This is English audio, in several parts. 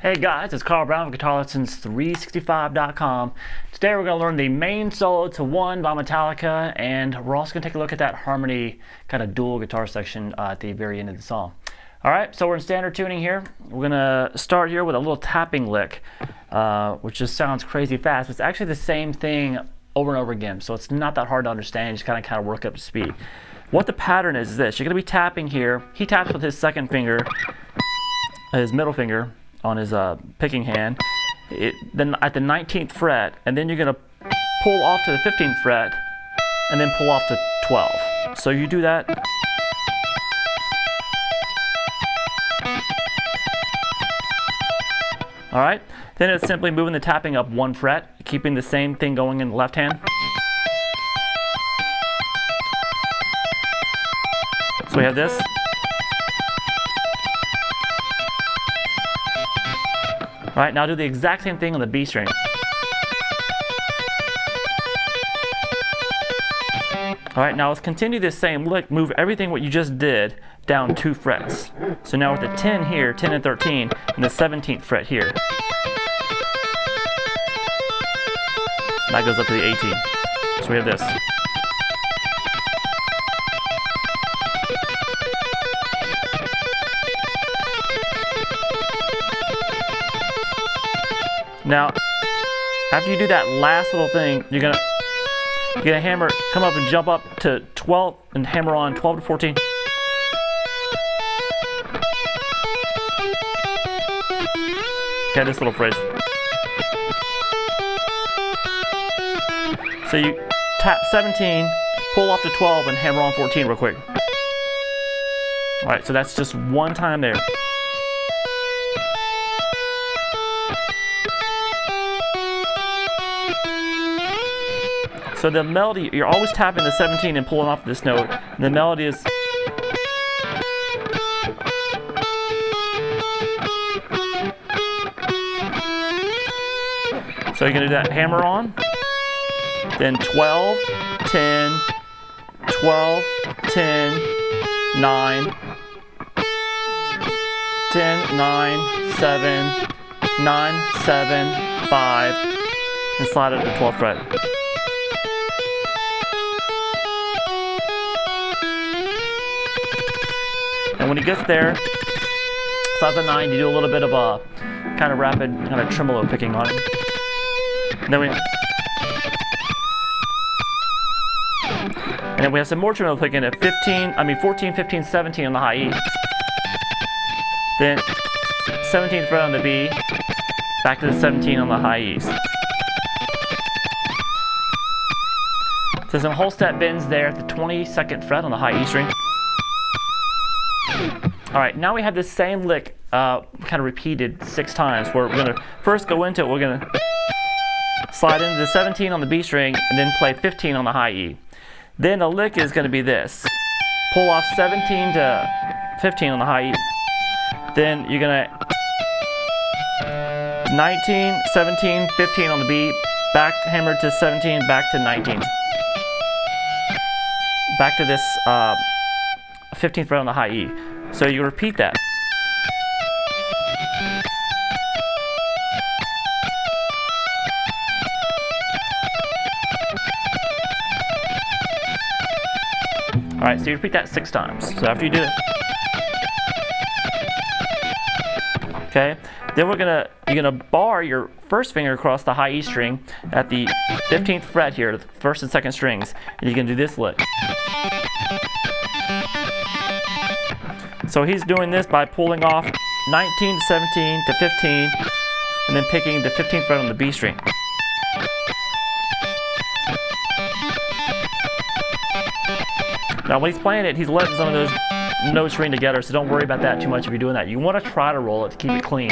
Hey guys, it's Carl Brown of GuitarLessons365.com. Today we're going to learn the main solo to One by Metallica, and we're also going to take a look at that harmony kind of dual guitar section at the very end of the song. Alright, so we're in standard tuning here. We're going to start here with a little tapping lick, which just sounds crazy fast. It's actually the same thing over and over again, so it's not that hard to understand. You just kind of work up to speed. What the pattern is this: you're going to be tapping here. He taps with his second finger, his middle finger, on his picking hand, then at the 19th fret, and then you're going to pull off to the 15th fret, and then pull off to 12. So you do that. Alright, then it's simply moving the tapping up one fret, keeping the same thing going in the left hand. So we have this. Alright, now do the exact same thing on the B string. Alright, now let's continue this same lick, move everything what you just did down 2 frets. So now with the 10 here, 10 and 13, and the 17th fret here. That goes up to the 18. So we have this. Now, after you do that last little thing, you're gonna hammer, come up and jump up to 12 and hammer on 12 to 14. Okay, this little phrase. So you tap 17, pull off to 12, and hammer on 14 real quick. Alright, so that's just one time there. So the melody, you're always tapping the 17 and pulling off this note. And the melody is... So you're going to do that hammer on, then 12, 10, 12, 10, 9, 10, 9, 7, 9, 7, 5, and slide it to the 12th fret. And when he gets there, slides at 9, you do a little bit of a kind of rapid, kind of tremolo picking on it. And then we have some more tremolo picking at 14, 15, 17 on the high E. Then 17th fret on the B, back to the 17 on the high E's. So some whole step bends there at the 22nd fret on the high E string. Alright, now we have this same lick kind of repeated 6 times, where we're going to first go into it. We're going to slide into the 17 on the B string and then play 15 on the high E. Then the lick is going to be this: pull off 17 to 15 on the high E. Then you're going to 19, 17, 15 on the B, back hammer to 17, back to 19. Back to this 15th fret on the high E. So you repeat that. Alright, so you repeat that 6 times. So after you do it, okay, then you're gonna bar your first finger across the high E string at the 15th fret here, the first and second strings, and you can do this lick. So he's doing this by pulling off 19 to 17 to 15, and then picking the 15th fret on the B string. Now when he's playing it, he's letting some of those notes ring together, so don't worry about that too much if you're doing that. You want to try to roll it to keep it clean.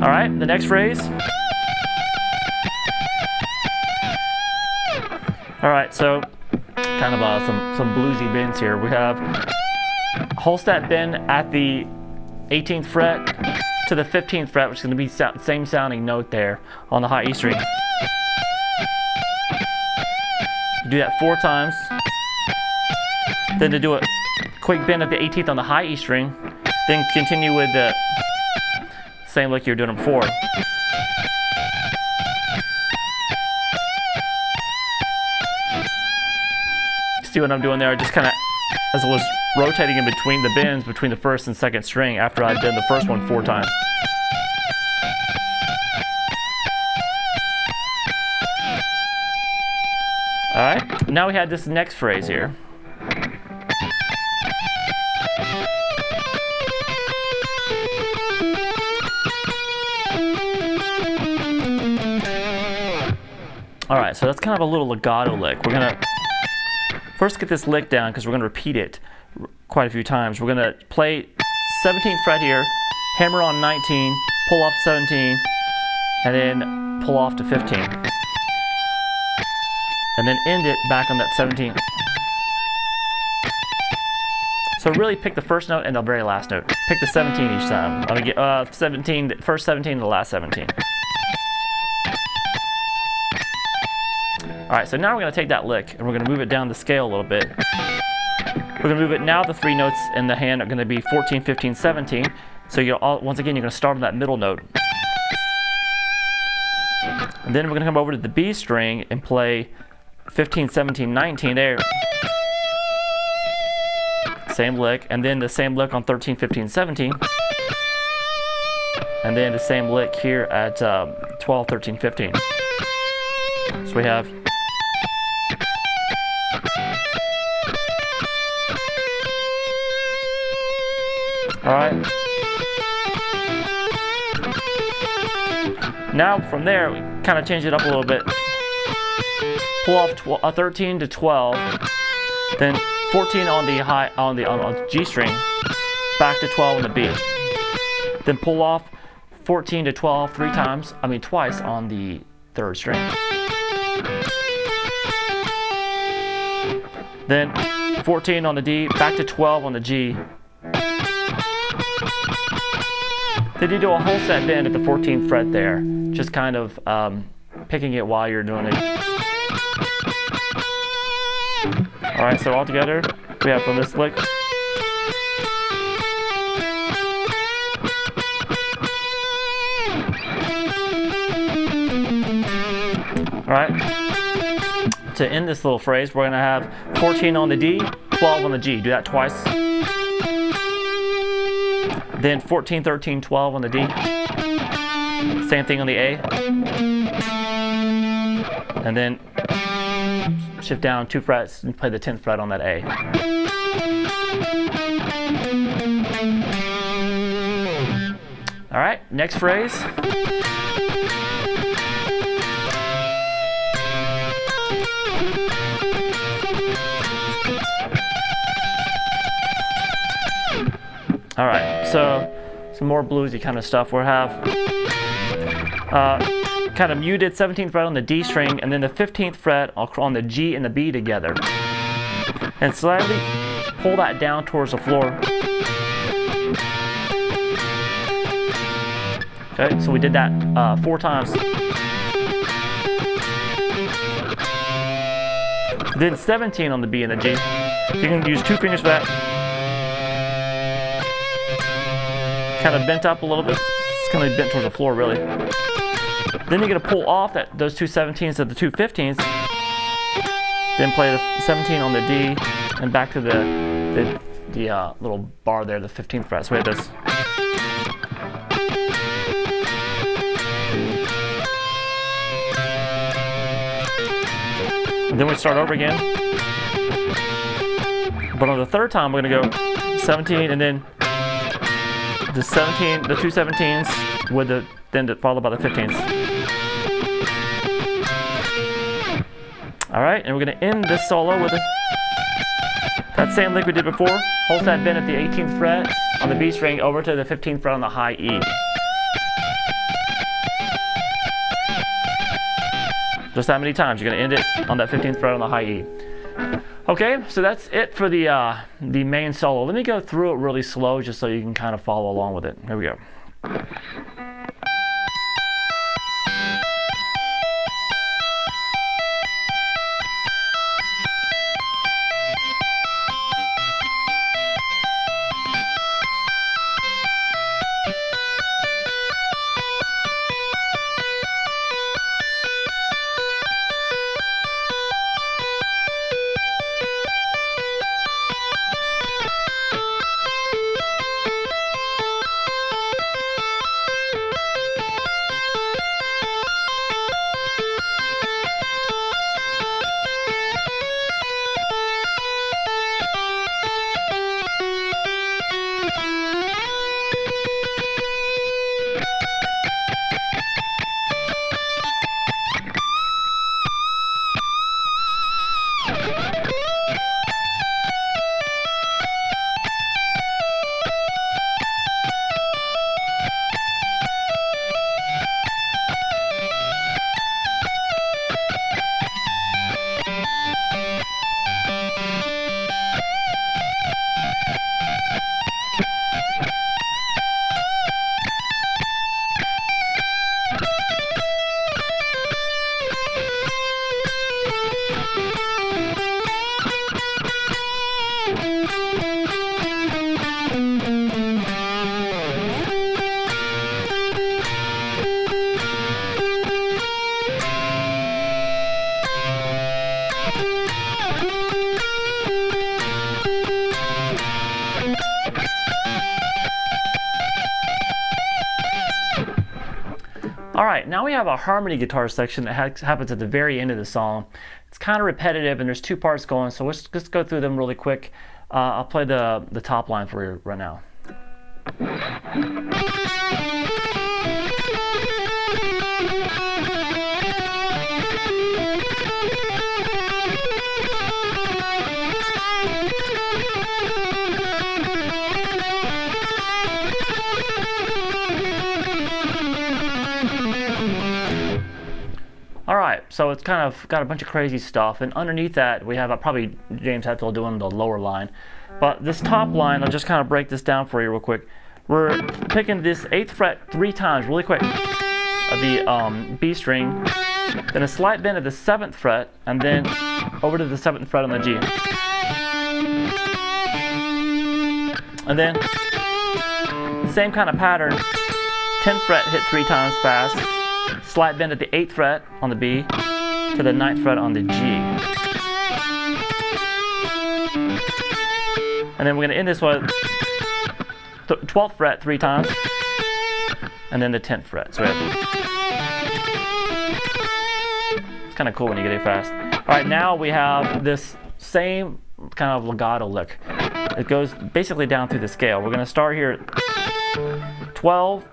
Alright, the next phrase. Alright, so kind of some bluesy bends here. We have whole step bend at the 18th fret to the 15th fret, which is going to be same sounding note there on the high E string. You do that 4 times. Then to do a quick bend at the 18th on the high E string, Then continue with the same lick you were doing before. See what I'm doing there? Just kind of, as I was rotating in between the bends between the first and second string after I'd done the first one 4 times. Alright, now we had this next phrase here. Alright, so that's kind of a little legato lick. We're going to first get this lick down because we're going to repeat it quite a few times. We're going to play 17th fret here, hammer on 19, pull off 17, and then pull off to 15. And then end it back on that 17. So really pick the first note and the very last note. Pick the 17 each time. I'm going to get 17, the first 17 and the last 17. Alright, so now we're going to take that lick and we're going to move it down the scale a little bit. We're going to move it now. The 3 notes in the hand are going to be 14, 15, 17. So once again, you're going to start on that middle note. And then we're going to come over to the B string and play 15, 17, 19 there. Same lick, and then the same lick on 13, 15, 17. And then the same lick here at 12, 13, 15. So we have alright. Now from there, we kind of change it up a little bit. Pull off 13 to 12, then 14 on the on the G string, back to 12 on the B. Then pull off 14 to 12 twice on the 3rd string. Then 14 on the D, back to 12 on the G. Then you do a whole set bend at the 14th fret there, just kind of picking it while you're doing it. Alright, so all together, we have from this lick. Alright, to end this little phrase, we're going to have 14 on the D, 12 on the G. Do that twice. Then 14, 13, 12 on the D. Same thing on the A. And then shift down 2 frets and play the 10th fret on that A. Alright, next phrase. Alright, so some more bluesy kind of stuff. We'll have kind of muted 17th fret on the D string and then the 15th fret on the G and the B together. And slightly pull that down towards the floor. Okay, so we did that 4 times. Then 17 on the B and the G. You can use 2 fingers for that. Kind of bent up a little bit. It's kind of bent towards the floor, really. Then you're going to pull off those 2 17s to the 2 15s. Then play the 17 on the D and back to the little bar there, the 15th fret. So we have this. And then we start over again. But on the 3rd time, we're going to go 17 and then the 17, the 2 17s with then followed by the 15s. All right, and we're going to end this solo with that same lick we did before. Hold that bend at the 18th fret on the B string over to the 15th fret on the high E. Just that many times. You're going to end it on that 15th fret on the high E. Okay, so that's it for the main solo. Let me go through it really slow just so you can kind of follow along with it. Here we go. Alright, now we have a harmony guitar section that happens at the very end of the song. It's kind of repetitive and there's two parts going, so let's just go through them really quick. I'll play the top line for you right now. Alright, so it's kind of got a bunch of crazy stuff, and underneath that we have probably James Hetfield doing the lower line. But this top line, I'll just kind of break this down for you real quick. We're picking this 8th fret 3 times really quick of the B string, then a slight bend at the 7th fret, and then over to the 7th fret on the G. And then, same kind of pattern, 10th fret hit 3 times fast, slight bend at the 8th fret on the B to the 9th fret on the G. And then we're going to end this with 12th fret 3 times, and then the 10th fret. So it's kind of cool when you get it fast. Alright, now we have this same kind of legato lick. It goes basically down through the scale. We're going to start here at 12,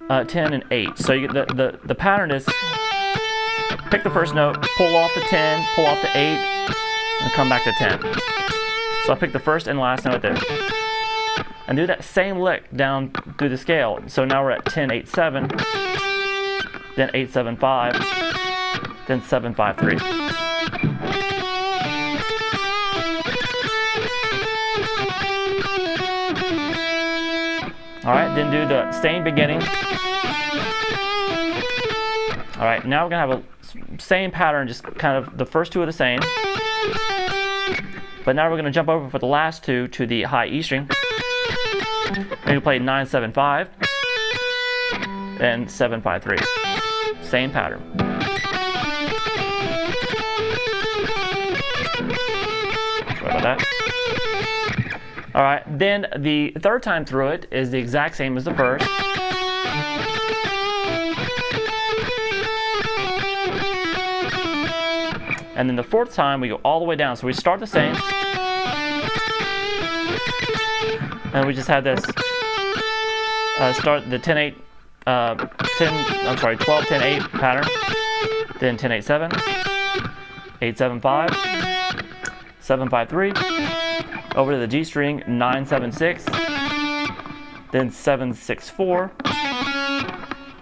10, and 8. So you get the pattern is pick the first note, pull off the 10, pull off the 8, and come back to 10. So I pick the first and last note there. And do that same lick down through the scale. So now we're at 10, 8, 7, then 8, 7, 5, then 7, 5, 3. Alright, then do the same beginning. Alright, now we're going to have a same pattern, just kind of the first two are the same. But now we're going to jump over for the last two to the high E string. We're going to play 9, 7, 5 and 7, 5, 3. Same pattern. Sorry about that. Alright, then the third time through it is the exact same as the first. And then the fourth time we go all the way down. So we start the same. And we just have this start the 10, 8, 12, 10, 8 pattern. Then 10, 8, 7, 8, 7, 5, 7, 5, 3. Over to the G string, 9, 7, 6, then 7, 6, 4,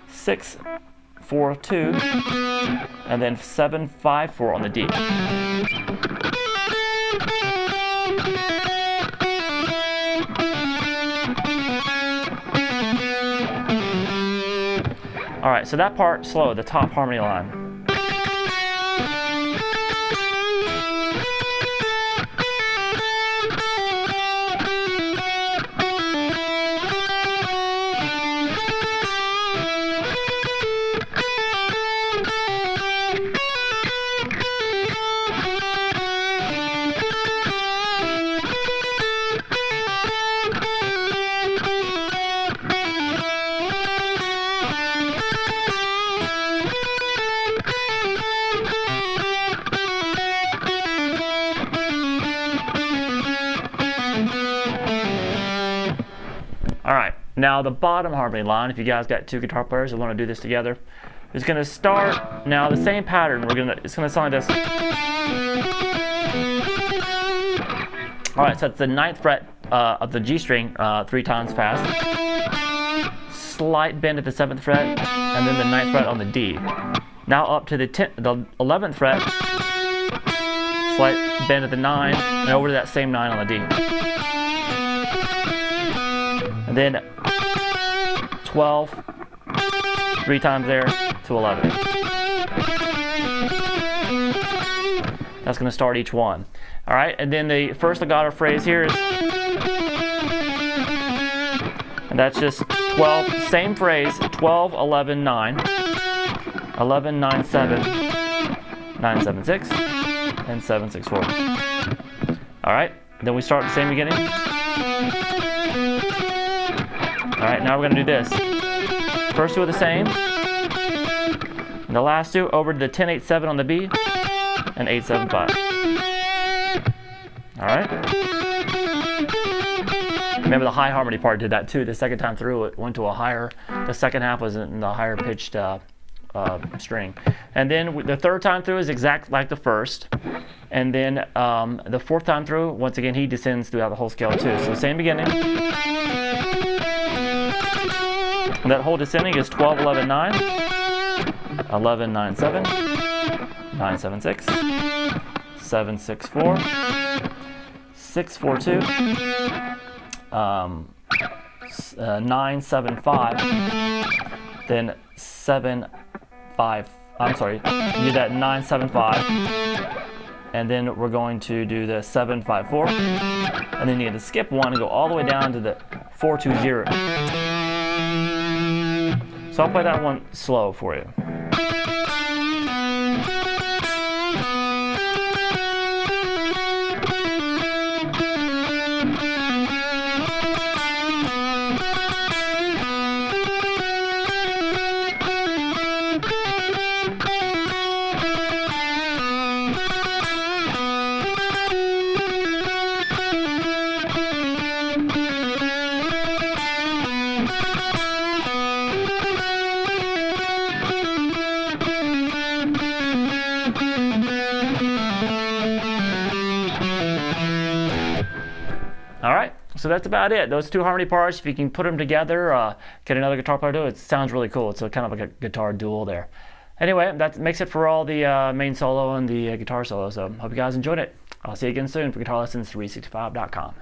6, 4, 2, and then 7, 5, 4 on the D. Alright, so that part slow, the top harmony line. Alright, now the bottom harmony line, if you guys got two guitar players that want to do this together, is going to start now the same pattern. It's going to sound like this. Alright, so it's the 9th fret of the G string 3 times fast. Slight bend at the 7th fret, and then the 9th fret on the D. Now up to the 11th fret, slight bend at the 9, and over to that same 9 on the D. And then 12, 3 times there to 11. That's going to start each one. All right, and then the first legato phrase here is, and that's just 12, same phrase, 12, 11, 9, 11, 9, 7, 9, 7, 6, and 7, 6, 4. All right, then we start the same beginning. All right, now we're going to do this. First two are the same. And the last two over to the 10-8-7 on the B and 8-7-5. All right. Remember the high harmony part did that too. The second time through it went to a higher. The second half was in the higher pitched string. And then the third time through is exact like the first. And then the fourth time through, once again, he descends throughout the whole scale too. So same beginning. And that whole descending is 12-11-9, 11-9-7, 9-7-6, 7-6-4, 6-4-2, 9-7-5, then 7-5. I'm sorry, you do that 9-7-5, and then we're going to do the 7-5-4, and then you get to skip one and go all the way down to the 4-2-0. So I'll play that one slow for you. All right, so that's about it. Those two harmony parts, if you can put them together, get another guitar player to do it, sounds really cool. It's kind of like a guitar duel there. Anyway, that makes it for all the main solo and the guitar solo. So hope you guys enjoyed it. I'll see you again soon for GuitarLessons365.com.